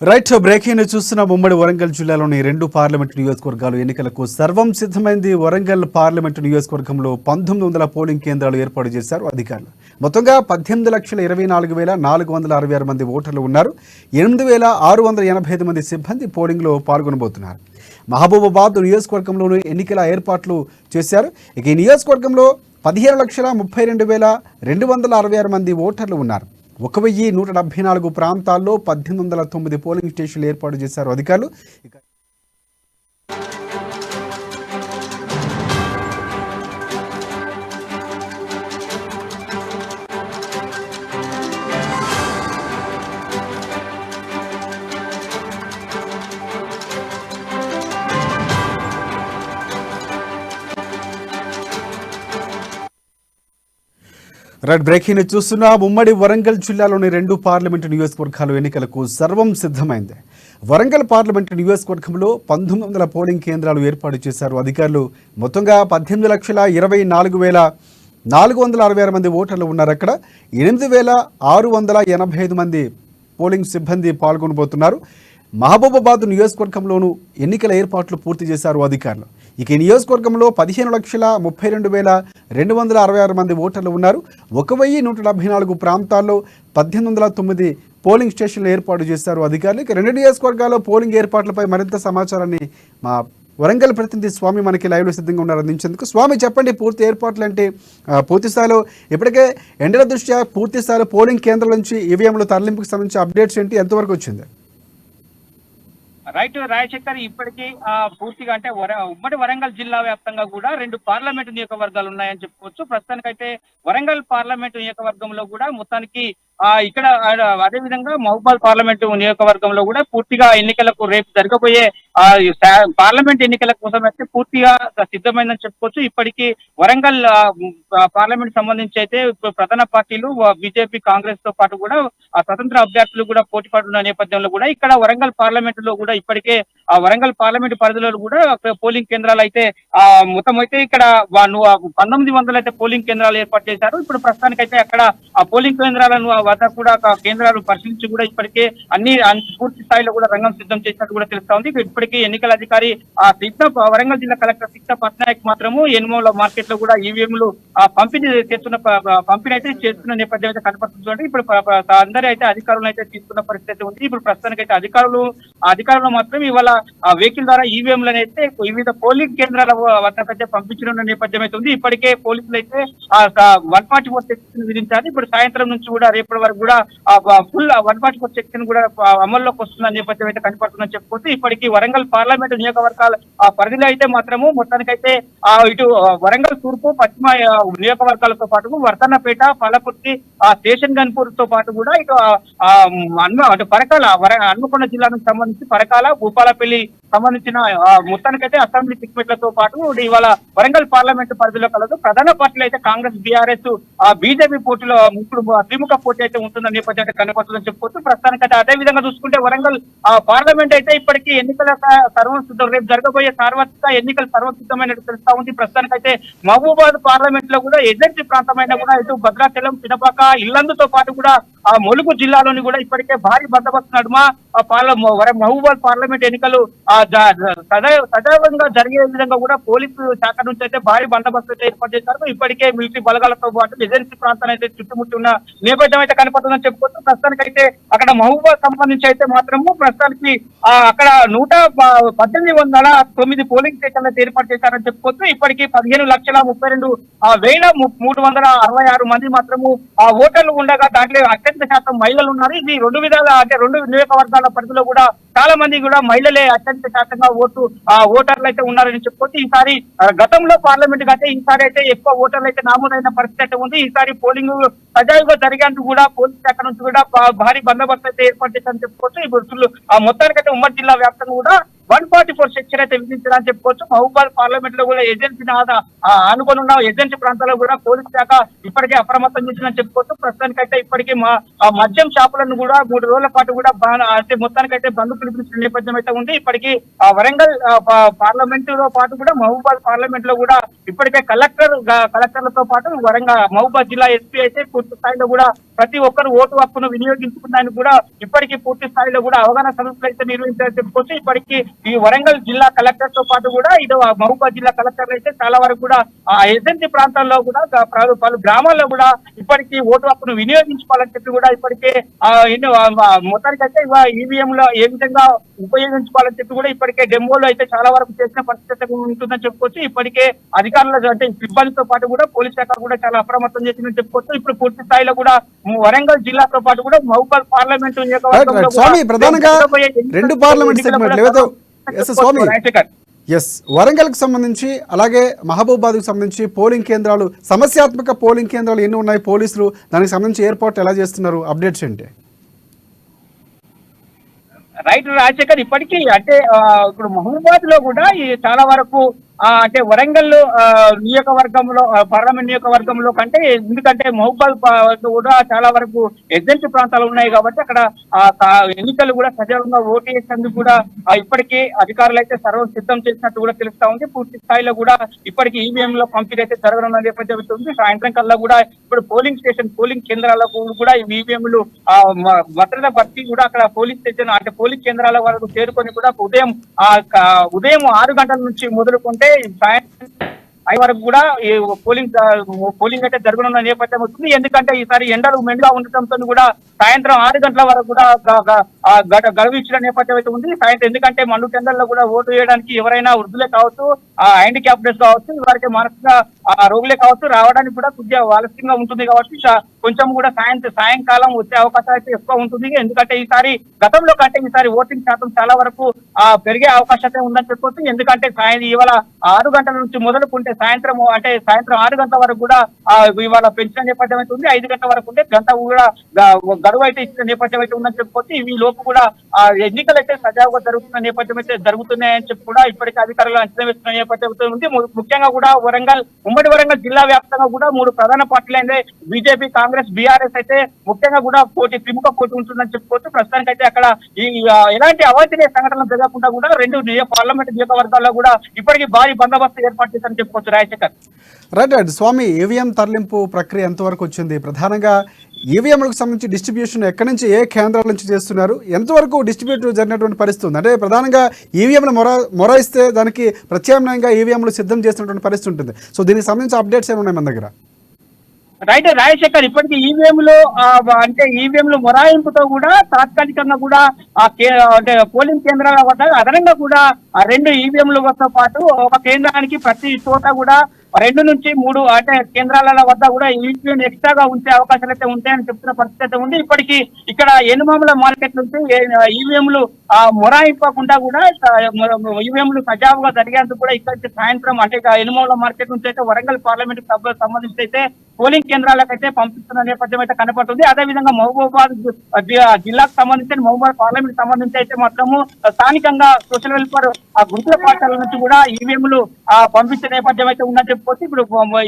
Right breaking చూస్తున్న ఉమ్మడి వరంగల్ జిల్లాలోని 2 పార్లమెంటు నియోజకవర్గాలు ఎన్నికలకు సర్వం సిద్ధమైంది. వరంగల్ పార్లమెంటు నియోజకవర్గంలో 1900 పోలింగ్ కేంద్రాలు ఏర్పాటు చేశారు అధికారులు. మొత్తంగా 18,24,466 మంది ఓటర్లు ఉన్నారు. 8,685 మంది సిబ్బంది పోలింగ్లో పాల్గొనబోతున్నారు. మహబూబాబాద్ నియోజకవర్గంలోనూ ఎన్నికల ఏర్పాట్లు చేశారు. ఇక ఈ నియోజకవర్గంలో 15,32,266 మంది ఓటర్లు ఉన్నారు. 1,174 ప్రాంతాల్లో 1,809 పోలింగ్ స్టేషన్లు ఏర్పాటు చేశారు అధికారులు. రైట్ బ్రేకింగ్ చూస్తున్న ఉమ్మడి వరంగల్ జిల్లాలోని 2 పార్లమెంటు నియోజకవర్గాలు ఎన్నికలకు సర్వం సిద్ధమైంది. వరంగల్ పార్లమెంటు నియోజకవర్గంలో 1900 పోలింగ్ కేంద్రాలు ఏర్పాటు చేశారు అధికారులు. మొత్తంగా 18,24,466 మంది ఓటర్లు ఉన్నారు. అక్కడ 8,685 మంది పోలింగ్ సిబ్బంది పాల్గొనబోతున్నారు. మహబూబాబాద్ నియోజకవర్గంలోనూ ఎన్నికల ఏర్పాట్లు పూర్తి చేశారు అధికారులు. ఇక ఈ నియోజకవర్గంలో 15,32,266 మంది ఓటర్లు ఉన్నారు. 1,174 ప్రాంతాల్లో 1,809 పోలింగ్ స్టేషన్లు ఏర్పాటు చేశారు అధికారులు. ఇక 2 నియోజకవర్గాల్లో పోలింగ్ ఏర్పాట్లపై మరింత సమాచారాన్ని మా వరంగల్ ప్రతినిధి స్వామి మనకి లైవ్లో సిద్ధంగా ఉన్నారు అందించేందుకు. స్వామి, చెప్పండి, పూర్తి ఏర్పాట్లు అంటే పూర్తి స్థాయిలో ఇప్పటికే ఎండల దృష్ట్యా పూర్తి స్థాయిలో పోలింగ్ కేంద్రాల నుంచి ఈవీఎంల తరలింపుకు సంబంధించి అప్డేట్స్ ఏంటి, ఎంతవరకు వచ్చింది? రైట్ రాజశేఖర్, ఇప్పటికీ పూర్తిగా అంటే ఉమ్మడి వరంగల్ జిల్లా వ్యాప్తంగా కూడా 2 పార్లమెంటు నియోజకవర్గాలు ఉన్నాయని చెప్పుకోవచ్చు. ప్రస్తుతానికైతే వరంగల్ పార్లమెంటు నియోజకవర్గంలో కూడా మొత్తానికి ఇక్కడ అదే విధంగా మహబూబాబాద్ పార్లమెంటు నియోజకవర్గంలో కూడా పూర్తిగా ఎన్నికలకు రేపు జరగబోయే పార్లమెంట్ ఎన్నికల కోసం అయితే పూర్తిగా సిద్ధమైందని చెప్పుకోవచ్చు. ఇప్పటికీ వరంగల్ పార్లమెంట్ సంబంధించి అయితే ప్రధాన పార్టీలు బీజేపీ, కాంగ్రెస్ తో పాటు కూడా స్వతంత్ర అభ్యర్థులు కూడా పోటీ పడుతున్న నేపథ్యంలో కూడా ఇక్కడ వరంగల్ పార్లమెంట్ లో కూడా ఇప్పటికే వరంగల్ పార్లమెంట్ పరిధిలో కూడా పోలింగ్ కేంద్రాలు అయితే మొత్తం అయితే ఇక్కడ 1900 అయితే పోలింగ్ కేంద్రాలు ఏర్పాటు చేశారు. ఇప్పుడు ప్రస్తుతానికైతే అక్కడ ఆ పోలింగ్ కేంద్రాలను వద్ద కూడా కేంద్రాలు పరిశీలించి కూడా ఇప్పటికే అన్ని పూర్తి స్థాయిలో కూడా రంగం సిద్ధం చేసినట్టు కూడా తెలుస్తా ఉంది. ఇప్పటికీ ఎన్నికల అధికారి వరంగల్ జిల్లా కలెక్టర్ సిక్తా పట్నాయక్ మాత్రము ఎనుమల మార్కెట్ లో కూడా ఈవీఎంలు పంపిణీ అయితే చేస్తున్న నేపథ్యం అయితే కనపడుతుంది. ఇప్పుడు అందరూ అయితే అధికారులు అయితే తీసుకున్న పరిస్థితి ఉంది. ఇప్పుడు ప్రస్తుతానికి అయితే అధికారులు మాత్రం ఇవాళ వెహికల్ ద్వారా ఈవీఎంలను అయితే వివిధ పోలింగ్ కేంద్రాల వద్దకైతే పంపించనున్న నేపథ్యం అయితే ఉంది. ఇప్పటికే పోలీసులు అయితే 144 సెక్షన్ విధించారు. ఇప్పుడు సాయంత్రం నుంచి కూడా రేపటి వరకు కూడా ఫుల్ 144 సెక్షన్ కూడా అమల్లోకి వస్తున్న నేపథ్యం అయితే కనపడుతుందని చెప్పుకోవచ్చు. ఇప్పటికీ వరంగల్ పార్లమెంటు నియోజకవర్గాల పరిధిలో అయితే మాత్రము మొత్తానికైతే ఇటు వరంగల్ తూర్పు, పశ్చిమ నియోజకవర్గాలతో పాటు వర్ధన్నపేట, పల్లపుర్తి, స్టేషన్ గన్పూర్ తో పాటు కూడా ఇటు అటు పరకాల హన్మకొండ జిల్లాకు సంబంధించి పరకాల, భూపాలపల్లి సంబంధించిన మొత్తానికైతే అసెంబ్లీ టికెట్లతో పాటు ఇవాళ వరంగల్ పార్లమెంటు పరిధిలో కలదు. ప్రధాన పార్టీలు అయితే కాంగ్రెస్, బీఆర్ఎస్, బీజేపీ పోటీలో త్రిముఖ పోటీ అయితే ఉంటున్న నేపథ్యం అయితే కనపడుతుందని చెప్పుకోవచ్చు. ప్రస్తుతానికైతే అదే విధంగా చూసుకుంటే వరంగల్ పార్లమెంట్ అయితే ఇప్పటికీ ఎన్నికల సర్వం సిద్ధం, రేపు జరగబోయే సార్వత్రిక ఎన్నికలు సర్వసిద్ధమైనట్టు తెలుస్తా ఉంది. ప్రస్తుతానికైతే మహబూబాబాద్ పార్లమెంట్ లో కూడా ఏజెన్సీ ప్రాంతమైన కూడా ఇటు భద్రాచలం, చిన్నపాక, ఇల్లందుతో పాటు కూడా ములుగు జిల్లాలోని కూడా ఇప్పటికే భారీ బందోబస్తు నడుమ మహబూబాబాద్ పార్లమెంట్ ఎన్నికలు సజావంగా జరిగే విధంగా కూడా పోలీసు శాఖ నుంచి అయితే భారీ బందోబస్తు అయితే ఏర్పాటు చేశారు. ఇప్పటికే మిలిటరీ బలగాలతో పాటు ఏజెన్సీ ప్రాంతాన్ని అయితే చుట్టుముట్టి ఉన్న నేపథ్యం అయితే కనపడుతుందని చెప్పుకోవచ్చు. ప్రస్తుతానికైతే అక్కడ మహబూబాబాద్ సంబంధించి అయితే మాత్రము ప్రస్తుతానికి అక్కడ 118,909 పోలింగ్ స్టేషన్లు అయితే ఏర్పాటు చేశారని చెప్పుకోవచ్చు. ఇప్పటికీ 15,32,366 మంది మాత్రము ఓటర్లు ఉండగా దాంట్లో అత్యంత శాతం మహిళలు ఉన్నారు. ఇది 2 విధాలుగా అంటే 2 నియోజకవర్గాల పరిధిలో కూడా చాలా మంది కూడా మహిళలే అత్యంత శాతంగా ఓటర్లు అయితే ఉన్నారని చెప్పుకోవచ్చు. ఈసారి గతంలో పార్లమెంట్ అయితే ఈసారి అయితే ఎక్కువ ఓటర్లు అయితే నమోదైన పరిస్థితి అయితే ఉంది. ఈసారి పోలింగ్ సజావుగా జరిగేందుకు కూడా పోలీస్ శాఖ నుంచి కూడా భారీ బందోబస్తు అయితే ఏర్పాటు చేశారని చెప్పుకోవచ్చు. ఇప్పుడు మొత్తానికైతే ఉమ్మడి జిల్లా వ్యాప్తంగా కూడా 144 సెక్షన్ అయితే విధించారని చెప్పుకోవచ్చు. మహబూబాబాద్ పార్లమెంట్ లో కూడా ఏజెన్సీ అనుకుని ఉన్న ఏజెన్సీ ప్రాంతాల్లో కూడా పోలీస్ శాఖ ఇప్పటికే అప్రమత్తం చేసిందని చెప్పుకోవచ్చు. ప్రస్తుతానికైతే ఇప్పటికీ మద్యం షాపులను కూడా 3 రోజుల పాటు కూడా అంటే మొత్తానికైతే బంద్ పిలిపించిన నేపథ్యం అయితే ఉంది. ఇప్పటికీ వరంగల్ పార్లమెంట్ లో పాటు కూడా మహబూబాబాద్ పార్లమెంట్ లో కూడా ఇప్పటికే కలెక్టర్లతో పాటు మహబూబాబాద్ జిల్లా ఎస్పీ అయితే పూర్తి స్థాయిలో కూడా ప్రతి ఒక్కరు ఓటు హక్కును వినియోగించుకున్నానికి కూడా ఇప్పటికీ పూర్తి స్థాయిలో కూడా అవగాహన సదస్సులు అయితే నిర్వహించాలని చెప్పుకోవచ్చు. ఇప్పటికీ ఈ వరంగల్ జిల్లా కలెక్టర్ తో పాటు కూడా ఇటు మహబూబాద్ జిల్లా కలెక్టర్ అయితే చాలా వరకు కూడా ఆ ఏజెన్సీ ప్రాంతాల్లో కూడా పలు గ్రామాల్లో కూడా ఇప్పటికీ ఓటు హక్కును వినియోగించుకోవాలని చెప్పి కూడా ఇప్పటికే మొత్తానికైతే ఈవీఎం లో ఏ విధంగా ఉపయోగించుకోవాలని చెప్పి కూడా ఇప్పటికే డెమోలో అయితే చాలా వరకు చేసిన పరిస్థితి ఉంటుందని చెప్పుకోవచ్చు. ఇప్పటికే అధికారులు అంటే సిబ్బందితో పాటు కూడా పోలీస్ శాఖ కూడా చాలా అప్రమత్తం చేసిందని చెప్పుకోవచ్చు. ఇప్పుడు పూర్తి స్థాయిలో కూడా వరంగల్ జిల్లాతో పాటు కూడా మహబూబాద్ పార్లమెంట్ స్వామి ప్రధానంగా రెండు పార్లమెంట్ సెగ్మెంట్లు స్వామి వరంగల్ కి సంబంధించి అలాగే మహబూబాద్ కి సంబంధించి పోలింగ్ కేంద్రాలు సమస్యాత్మక పోలింగ్ కేంద్రాలు ఎన్ని ఉన్నాయి, పోలీసులు దానికి సంబంధించి ఏర్పాట్లు ఎలా చేస్తున్నారు, అప్డేట్స్ ఏంటి? రైట్ రాజశేఖర్, ఇప్పటికీ అంటే ఇప్పుడు మహబూబాద్ లో కూడా ఈ చాలా వరకు అంటే వరంగల్ నియోజకవర్గంలో పార్లమెంట్ నియోజకవర్గంలో కంటే ఎందుకంటే మహబూబాద్ కూడా చాలా వరకు ఏజెన్సీ ప్రాంతాలు ఉన్నాయి కాబట్టి అక్కడ ఎన్నికలు కూడా సజావుగా ఓటు వేసేందుకు కూడా ఇప్పటికీ అధికారులు అయితే సర్వం సిద్ధం చేసినట్టు కూడా తెలుస్తా ఉంది. పూర్తి స్థాయిలో కూడా ఇప్పటికీ ఈవీఎం లో పంపిణీ అయితే జరగనున్న నేపథ్యం ఉంది. సాయంత్రం కల్లా కూడా ఇప్పుడు పోలింగ్ కేంద్రాలకు కూడా ఈవీఎంలు భద్రత భర్తీ కూడా అక్కడ పోలింగ్ స్టేషన్ అంటే పోలింగ్ కేంద్రాల వరకు చేరుకొని కూడా ఉదయం 6 గంటల నుంచి మొదలుకుంటే సాయంత్రం 5 వరకు కూడా ఈ పోలింగ్ అయితే జరగనున్న నేపథ్యం వస్తుంది. ఎందుకంటే ఈసారి ఎండలు మెండుగా ఉండటంతో కూడా సాయంత్రం 6 గంటల వరకు కూడా గడువు ఇచ్చిన నేపథ్యం అయితే ఉంది. సాయంత్రం ఎందుకంటే మండు టెండర్లో కూడా ఓటు వేయడానికి ఎవరైనా వృద్ధులే కావచ్చు, హ్యాండిక్యాప్డెస్ కావచ్చు, వారికి మానసిక రోగులే కావచ్చు రావడానికి కూడా కొద్దిగా ఆలస్యంగా ఉంటుంది కాబట్టి కొంచెం కూడా సాయంకాలం వచ్చే అవకాశం అయితే ఎక్కువ ఉంటుంది. ఎందుకంటే గతంలో కంటే ఈసారి ఓటింగ్ శాతం చాలా వరకు పెరిగే అవకాశం అయితే ఉందని చెప్పొచ్చు. ఎందుకంటే ఇవాళ 6 గంటల నుంచి మొదలుకుంటే సాయంత్రం 6 గంటల వరకు కూడా ఇవాళ పెంచిన నేపథ్యం అయితే ఉంది. 5 గంటల వరకు ఉంటే గంట కూడా గడువు అయితే ఇచ్చిన నేపథ్యం అయితే ఉందని చెప్పుకోవచ్చు. ఈ లోపు కూడా ఎన్నికలు అయితే సజావుగా జరుగుతున్న నేపథ్యం అయితే జరుగుతున్నాయని చెప్పి కూడా ఇప్పటికీ అధికారులు అంచనా వేస్తున్న నేపథ్యం ఉంది. ముఖ్యంగా కూడా ఉమ్మడి వరంగల్ జిల్లా వ్యాప్తంగా కూడా 3 ప్రధాన పార్టీలైన బీజేపీ, కాంగ్రెస్, బీఆర్ఎస్ అయితే ముఖ్యంగా కూడా త్రిముఖ పోటీ ఉంటుందని చెప్పుకోవచ్చు. ప్రస్తుతానికి అయితే అక్కడ ఎలాంటి అవాంఛనీయ సంఘటనలు జరగకుండా కూడా 2 పార్లమెంట్ నియోజకవర్గాల్లో కూడా ఇప్పటికీ భారీ బందోబస్తు ఏర్పాటు చేశారని చెప్పుకోవచ్చు. రాజశేఖర్ రైట్ స్వామి, ఈవీఎం తరలింపు ప్రక్రియ ఎంతవరకు వచ్చింది? ప్రధానంగా ఈవీఎంలకు సంబంధించి డిస్ట్రిబ్యూషన్ ఎక్కడి నుంచి ఏ కేంద్రాల నుంచి చేస్తున్నారు, ఎంతవరకు డిస్ట్రిబ్యూట్ జరిగినటువంటి పరిస్థితి ఉంది? అంటే ప్రధానంగా ఈవీఎంలు మొరాయిస్తే దానికి ప్రత్యామ్నాయంగా ఈవీఎంలు సిద్ధం చేసినటువంటి పరిస్థితి ఉంటుంది. సో దీనికి సంబంధించి అప్డేట్స్ ఏమున్నాయి మన దగ్గర? రైట్ రాజశేఖర్, ఇప్పటికీ ఈవీఎంలు మొరాయింపుతో కూడా తాత్కాలికంగా కూడా అంటే పోలింగ్ కేంద్రాల వద్ద అదనంగా కూడా 2 ఈవీఎంలతో పాటు ఒక కేంద్రానికి ప్రతి చోట కూడా 2 నుంచి 3 అంటే కేంద్రాల వద్ద కూడా ఈవీఎం ఎక్స్ట్రాగా ఉంచే అవకాశాలు అయితే ఉంటాయని చెప్తున్న పరిస్థితి అయితే ఉంది. ఇప్పటికీ ఇక్కడ ఎనుమాముల మార్కెట్ నుంచి ఈవీఎంలు మొరాయింపకుండా కూడా ఈవీఎంలు సజావుగా జరిగేందుకు కూడా ఇక్కడ సాయంత్రం అంటే ఎనుమాముల మార్కెట్ నుంచి అయితే వరంగల్ పార్లమెంట్ సభకు సంబంధించి అయితే పోలింగ్ కేంద్రాలకు అయితే పంపిస్తున్న నేపథ్యం అయితే కనపడుతుంది. అదేవిధంగా మహబూబాబాద్ జిల్లాకు సంబంధించి మహబూబాబాద్ పార్లమెంట్ సంబంధించి అయితే మాత్రము స్థానికంగా సోషల్ వెల్ఫేర్ గురుకుల పాఠశాల నుంచి కూడా ఈవీఎంలు పంపించే నేపథ్యం అయితే ఉందని చెప్పుకోవచ్చు. ఇప్పుడు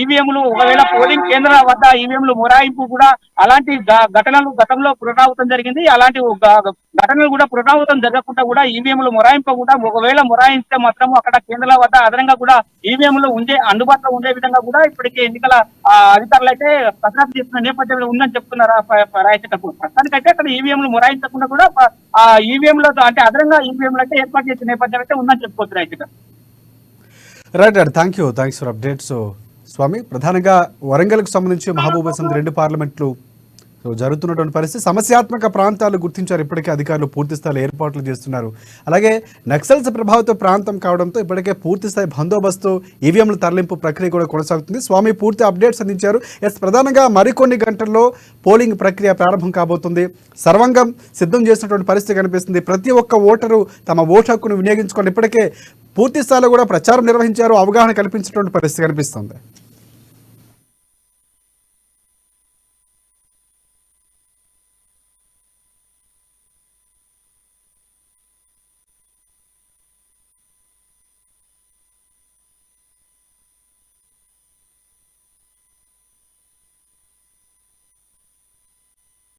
ఈవీఎంలు ఒకవేళ పోలింగ్ కేంద్రాల వద్ద ఈవీఎంలు మొరాయింపు కూడా అలాంటి ఘటనలు గతంలో పునరావృతం జరిగింది. అలాంటి ఘటనలు కూడా పునరావృతం జరగకుండా కూడా ఈవీఎంలు మొరాయింపకుండా ఒకవేళ మొరాయిస్తే మాత్రం అక్కడ కేంద్రాల వద్ద అదనంగా కూడా ఈవీఎంలు అందుబాటులో ఉండే విధంగా కూడా ఇప్పటికే ఎన్నికల అధికారులు అయితే కసరత్తు చేస్తున్న నేపథ్యంలో ఉందని చెప్తున్నారు రాజశేఖర్. ప్రస్తుతానికైతే అక్కడ ఈవీఎంలు మొరాయించకుండా కూడా ఈవీఎంలో అంటే అదనంగా ఈవీఎంలు అయితే ఏర్పాటు చేసిన నేపథ్యం అయితే ఉందని చెప్పుకోవచ్చు Rajasekhar. Right thanks for updates Swamy. ప్రధానంగా వరంగల్కు సంబంధించి మహబూబాబాద్ 2 పార్లమెంట్లు జరుగుతున్నటువంటి పరిస్థితి, సమస్యాత్మక ప్రాంతాలు గుర్తించారు. ఇప్పటికే అధికారులు పూర్తిస్థాయి ఏర్పాట్లు చేస్తున్నారు. అలాగే నక్సల్స్ ప్రభావిత ప్రాంతం కావడంతో ఇప్పటికే పూర్తిస్థాయి బందోబస్తు ఈవీఎంల తరలింపు ప్రక్రియ కూడా కొనసాగుతుంది. స్వామి పూర్తి అప్డేట్స్ అందించారు. ప్రధానంగా మరికొన్ని గంటల్లో పోలింగ్ ప్రక్రియ ప్రారంభం కాబోతుంది. సర్వంగం సిద్ధం చేసినటువంటి పరిస్థితి కనిపిస్తుంది. ప్రతి ఒక్క ఓటరు తమ ఓటు హక్కును వినియోగించుకొని ఇప్పటికే పూర్తి స్థాయిలో కూడా ప్రచారం నిర్వహించారు, అవగాహన కల్పించినటువంటి పరిస్థితి కనిపిస్తుంది.